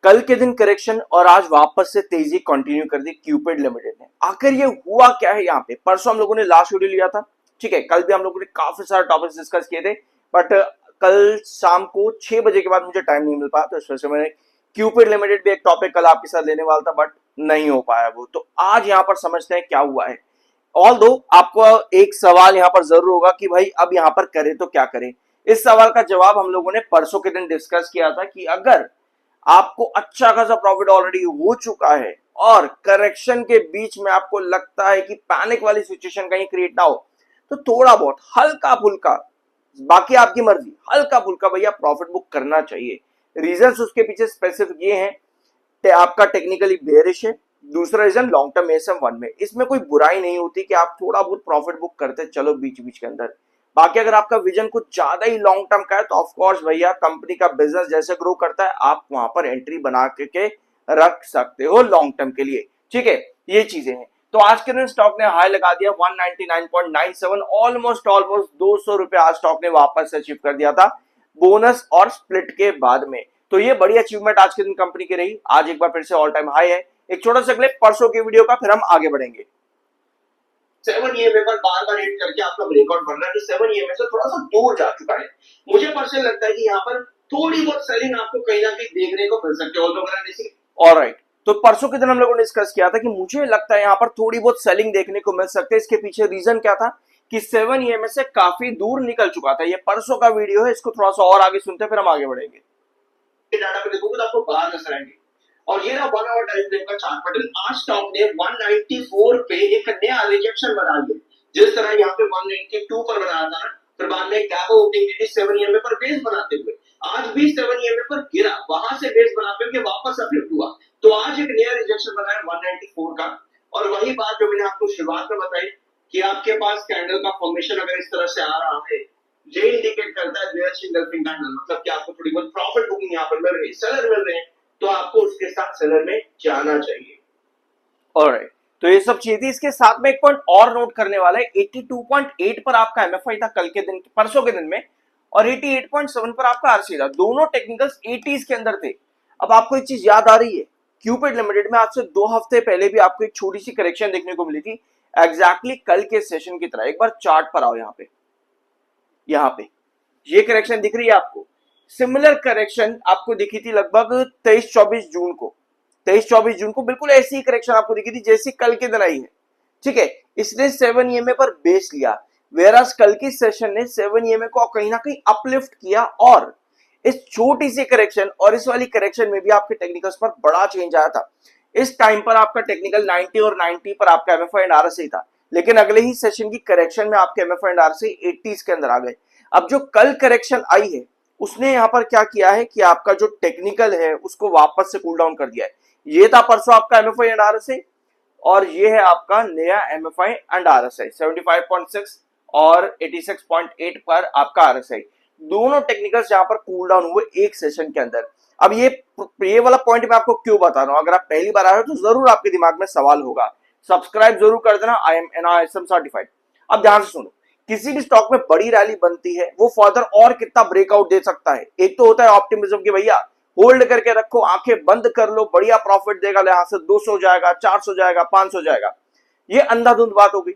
कल के दिन करेक्शन और आज वापस से तेजी कंटिन्यू कर दी क्यूपिड लिमिटेड ने। आखिर ये हुआ क्या है यहाँ पे? परसों हम लोगों ने लास्ट वीडियो लिया था, ठीक है, कल भी हम लोगों ने काफी सारे टॉपिक्स डिस्कस किए थे, बट कल शाम को 6 बजे के बाद मुझे टाइम नहीं मिल पाया, तो इस वजह से मैंने क्यूपिड लिमिटेड भी एक टॉपिक कल आपके साथ लेने वाला था, बट नहीं हो पाया वो। तो आज यहाँ पर समझते हैं क्या हुआ है। ऑल दो आपको एक सवाल यहाँ पर जरूर होगा कि भाई अब यहाँ पर करें तो क्या करें। इस सवाल का जवाब हम लोगों ने परसों के दिन डिस्कस किया था कि अगर आपको अच्छा खासा प्रॉफिट ऑलरेडी हो चुका है और करेक्शन के बीच में आपको लगता है कि पैनिक वाली सिचुएशन कहीं क्रिएट ना हो, तो थोड़ा बहुत हल्का फुल्का, बाकी आपकी मर्जी, हल्का फुल्का भैया प्रॉफिट बुक करना चाहिए। रीजंस उसके पीछे स्पेसिफिक ये हैं, आपका टेक्निकली बेयरिश है, दूसरा रीजन लॉन्ग टर्म एसएम 1 में, इसमें कोई बुराई नहीं होती कि आप थोड़ा बहुत प्रॉफिट बुक करते चलो बीच बीच के अंदर। बाकी अगर आपका विजन कुछ ज्यादा ही लॉन्ग टर्म का है तो ऑफ कोर्स भैया कंपनी का बिजनेस जैसे ग्रो करता है आप वहां पर एंट्री बना के रख सकते हो लॉन्ग टर्म के लिए, ठीक है, ये चीजें हैं। तो आज के दिन स्टॉक ने हाई लगा दिया 199.97, ऑलमोस्ट 200 रुपए आज स्टॉक ने वापस से अचीव कर दिया था बोनस और स्प्लिट के बाद में। तो ये बड़ी अचीवमेंट आज के दिन कंपनी की रही। आज एक बार फिर से ऑल टाइम हाई है। एक छोटा सा क्लिप परसों की वीडियो का, फिर हम आगे बढ़ेंगे। 7 ईएमए पर बार बार हिट करके आपका ब्रेकआउट बनना है, 7 ईएमए से थोड़ा सा दूर जा चुका है। मुझे पर्सनली लगता है कि यहाँ पर थोड़ी बहुत सेलिंग आपको कहीं ना कहीं देखने को मिल सकती है। ऑलराइट, तो परसों के दिन हम लोगों ने डिस्कस किया था कि मुझे लगता है यहाँ पर थोड़ी बहुत सेलिंग देखने को मिल सकती है। इसके पीछे रीजन क्या था कि 7 ईएमए से काफी दूर निकल चुका था। ये परसों का वीडियो है, इसको थोड़ा सा और आगे सुनते हैं फिर हम आगे बढ़ेंगे। डाटा पे देखोगे तो आपको बाहर नजर आएंगे। और ये ना 1 आवर टाइम फ्रेम का चार्ट पैटर्न, आज स्टॉक ने 194 पे एक नया रिजेक्शन बना लिया। जिस तरह यहाँ पे 192 पर बनाया था ना, फिर बाद में गैप ओपनिंग की 7 ईएमए पर बेस बनाते हुए आज भी 7 ईएमए पर गिरा, वहां से बेस बनाते हुए वापस अपलिफ्ट हुआ। तो आज एक नया रिजेक्शन बनाया 194 का। और वही बात जो मैंने आपको शुरुआत में बताई कि आपके पास कैंडल का फॉर्मेशन अगर इस तरह से आ रहा है, ये इंडिकेट करता है बेयर सिंगल कैंडल, मतलब कि आपको थोड़ी बहुत प्रॉफिट बुकिंग यहाँ पर मिल रही है, सेलर मिल रहे हैं, तो आपको उसके साथ सेलर में जाना चाहिए। ऑलराइट, तो ये सब चीजें थी। इसके साथ में एक पॉइंट और नोट करने वाला है, 82.8 पर आपका एमएफआई था कल के दिन, परसों के दिन में, और 88.7 पर आपका आरसी था। दोनों टेक्निकल्स 80s के अंदर थे। अब आपको एक चीज याद आ रही है, क्यूपिड लिमिटेड में आज से 2 हफ्ते पहले भी आपको एक छोटी सी करेक्शन देखने को मिली थी, एग्जैक्टली कल के सेशन की तरह। एक बार चार्ट पर आओ, यहाँ पे ये करेक्शन दिख रही है आपको। सिमिलर करेक्शन आपको दिखी थी लगभग 23-24 जून को, 23-24 जून को बिल्कुल ऐसी ही करेक्शन आपको दिखी थी जैसी कल के दिन आई है, ठीक है। इसने 7 ईएमए पर बेस लिया, वेरास कल की सेशन ने 7 ईएमए को कहीं ना कहीं अपलिफ्ट किया, और इस छोटी सी करेक्शन और इस वाली करेक्शन में भी आपके टेक्निकल्स पर बड़ा चेंज आया था। इस टाइम पर आपका टेक्निकल 90 और 90 पर आपका एमएफआई एंड आरएसआई था, लेकिन अगले ही सेशन की करेक्शन में आपके एमएफआई एंड आरएसआई 80s के अंदर आ गए। अब जो कल करेक्शन आई है उसने यहां पर क्या किया है कि आपका जो टेक्निकल है उसको वापस से कूल डाउन कर दिया है। ये था परसों आपका एमएफआई एंड आरएसआई, और ये है आपका नया एमएफआई एंड आरएसआई 75.6 और 86.8 पर आपका आरएसआई। दोनों टेक्निकल्स यहां पर कूल डाउन हुए एक सेशन के अंदर। अब ये वाला पॉइंट मैं आपको क्यों बता रहा हूं, अगर आप पहली बार आए हो तो जरूर आपके दिमाग में सवाल होगा, सब्सक्राइब जरूर कर देना, आई एम एनआईएसएम सर्टिफाइड। अब ध्यान से सुनो, किसी भी स्टॉक में बड़ी रैली बनती है, वो फर्दर और कितना ब्रेकआउट दे सकता है। एक तो होता है ऑप्टिमिज्म की भैया होल्ड करके रखो, आंखें बंद कर लो, बढ़िया प्रॉफिट देगा, यहां से 200 जाएगा, 400 जाएगा, 500 जाएगा, ये अंधाधुंध बात हो गई,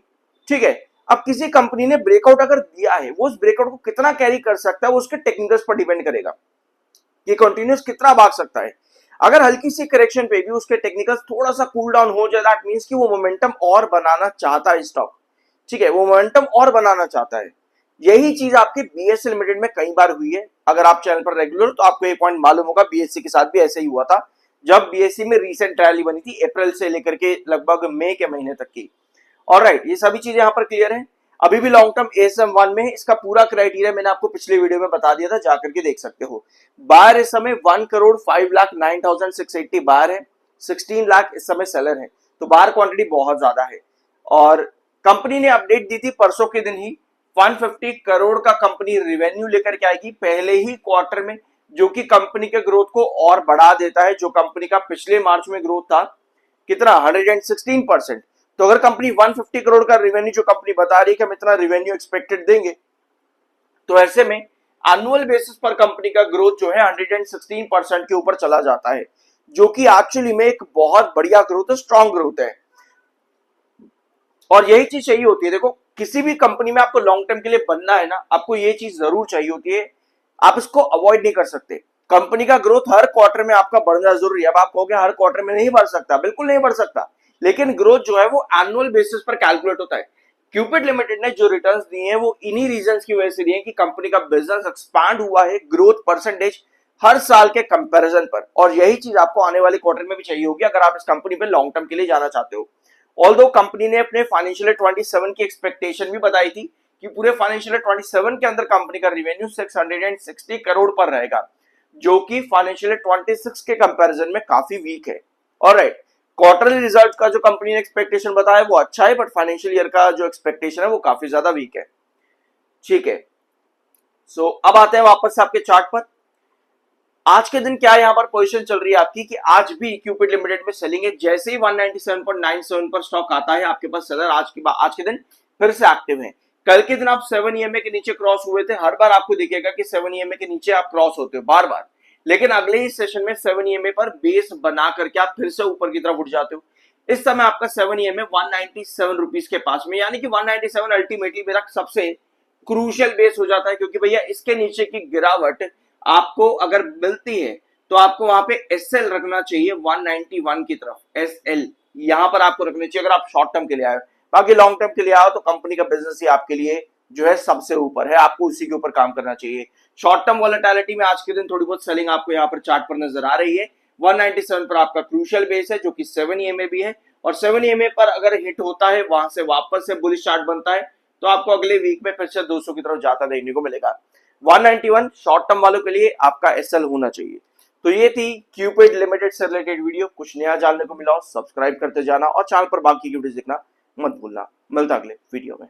ठीक है। अब किसी कंपनी ने ब्रेकआउट अगर दिया है, वो उस ब्रेकआउट को कितना कैरी कर सकता है वो उसके टेक्निकल्स पर डिपेंड करेगा कि कंटिन्यूस कितना भाग सकता है। अगर हल्की सी करेक्शन पे भी उसके टेक्निकल्स थोड़ा सा कूल डाउन हो जाए, दैट मींस कि वो मोमेंटम और बनाना चाहता है स्टॉक, ठीक है, वो मोमेंटम और बनाना चाहता है। यही चीज आपके बीएससी लिमिटेड में कई बार हुई है। अगर आप चैनल पर रेगुलर तो आपको ये पॉइंट मालूम होगा, बीएससी के साथ भी ऐसे ही हुआ था जब बीएससी में रीसेंट रैली बनी थी अप्रैल से लेकर के लगभग मई के महीने तक की। ऑलराइट, ये सभी चीजें यहाँ पर क्लियर है। अभी भी लॉन्ग टर्म एसएम 1 में इसका पूरा क्राइटेरिया मैंने आपको पिछले वीडियो में बता दिया था, जाकर के देख सकते हो। बायर इस समय 1,05,09,680 बायर है, 16 लाख इस समय सेलर है, तो बायर क्वांटिटी बहुत ज्यादा है। और कंपनी ने अपडेट दी थी परसों के दिन ही, 150 करोड़ का कंपनी रेवेन्यू लेकर के आएगी पहले ही क्वार्टर में, जो कि कंपनी के ग्रोथ को और बढ़ा देता है। जो कंपनी का पिछले मार्च में ग्रोथ था कितना, 116%। तो अगर कंपनी 150 करोड़ का रेवेन्यू जो कंपनी बता रही है कि हम इतना रेवेन्यू एक्सपेक्टेड देंगे, तो ऐसे में एनुअल बेसिस पर कंपनी का ग्रोथ जो है 116% के ऊपर चला जाता है। जो कि एक्चुअली में एक बहुत बढ़िया ग्रोथ है, स्ट्रॉन्ग ग्रोथ है। और यही चीज चाहिए होती है। देखो, किसी भी कंपनी में आपको लॉन्ग टर्म के लिए बनना है ना, आपको ये चीज जरूर चाहिए होती है, आप इसको अवॉइड नहीं कर सकते। कंपनी का ग्रोथ हर क्वार्टर में आपका बढ़ना जरूरी है। अब आप कहोगे हर क्वार्टर में नहीं बढ़ सकता, बिल्कुल नहीं बढ़ सकता, लेकिन ग्रोथ जो है वो एनुअल बेसिस पर कैलकुलेट होता है। क्यूपिड लिमिटेड ने जो रिटर्न्स दिए हैं वो इन्हीं रीजंस की वजह से दिए हैं कि कंपनी का बिजनेस एक्सपांड हुआ है, ग्रोथ परसेंटेज हर साल के कंपैरिजन पर। और यही चीज आपको आने वाले क्वार्टर में भी चाहिए होगी अगर आप इस कंपनी पे लॉन्ग टर्म के लिए जाना चाहते हो। ऑल्दो कंपनी ने अपने फाइनेंशियल ईयर 27 की एक्सपेक्टेशन भी बताई थी कि पूरे फाइनेंशियल ईयर 27 के अंदर कंपनी का रिवेन्यू 660 करोड़ पर रहेगा, जो कि फाइनेंशियल ईयर 26 के कंपैरिजन में काफी वीक है। ऑलराइट, क्वार्टरली रिजल्ट का जो कंपनी ने एक्सपेक्टेशन बताया वो अच्छा है, बट फाइनेंशियल ईयर का जो एक्सपेक्टेशन है वो काफी ज्यादा वीक है। ठीक है, सो अब आते हैं वापस से आपके चार्ट पर। आज के दिन क्या यहां पर पोजीशन चल रही है आपकी कि आज भी क्यूपिड लिमिटेड में सेलिंग है। जैसे ही 197.97 पर स्टॉक आता है आपके पास सेलर आज के दिन फिर से एक्टिव है। कल के दिन आप 7 EMA के नीचे क्रॉस हुए थे। हर बार आपको दिखेगा कि 7 EMA के नीचे आप क्रॉस होते हो बार बार, लेकिन अगले ही सेशन में 7 EMA पर बेस बना करके आप फिर से ऊपर की तरफ उठ जाते हो। इस समय आपका 7 EMA 197 रुपीज के पास में, यानी कि 197 अल्टीमेटली मेरा सबसे क्रूशियल बेस हो जाता है, क्योंकि भैया इसके नीचे की गिरावट आपको अगर मिलती है तो आपको वहां पे एसएल रखना चाहिए 191 की तरफ। एसएल यहां पर आपको रखना चाहिए अगर आप शॉर्ट टर्म के लिए आए। बाकी लॉन्ग टर्म के लिए आओ तो कंपनी का बिजनेस ही आपके लिए जो है सबसे ऊपर है, आपको उसी के ऊपर काम करना चाहिए। शॉर्ट टर्म वॉलेटिलिटी में आज के दिन थोड़ी बहुत सेलिंग आपको यहाँ पर चार्ट पर नजर आ रही है। 197 पर आपका क्रूशियल बेस है जो कि 7 EMA भी है, और 7 EMA पर अगर हिट होता है वहां से वापस से बुलिश चार्ट बनता है तो आपको अगले वीक में फिर से 200 की तरफ जाता देखने को मिलेगा। 191 शॉर्ट टर्म वालों के लिए आपका एसएल होना चाहिए। तो ये थी क्यूपिड लिमिटेड से रिलेटेड वीडियो। कुछ नया जानने को मिला हो सब्सक्राइब करते जाना और चैनल पर बाकी की वीडियोस देखना मत भूलना। मिलता अगले वीडियो में।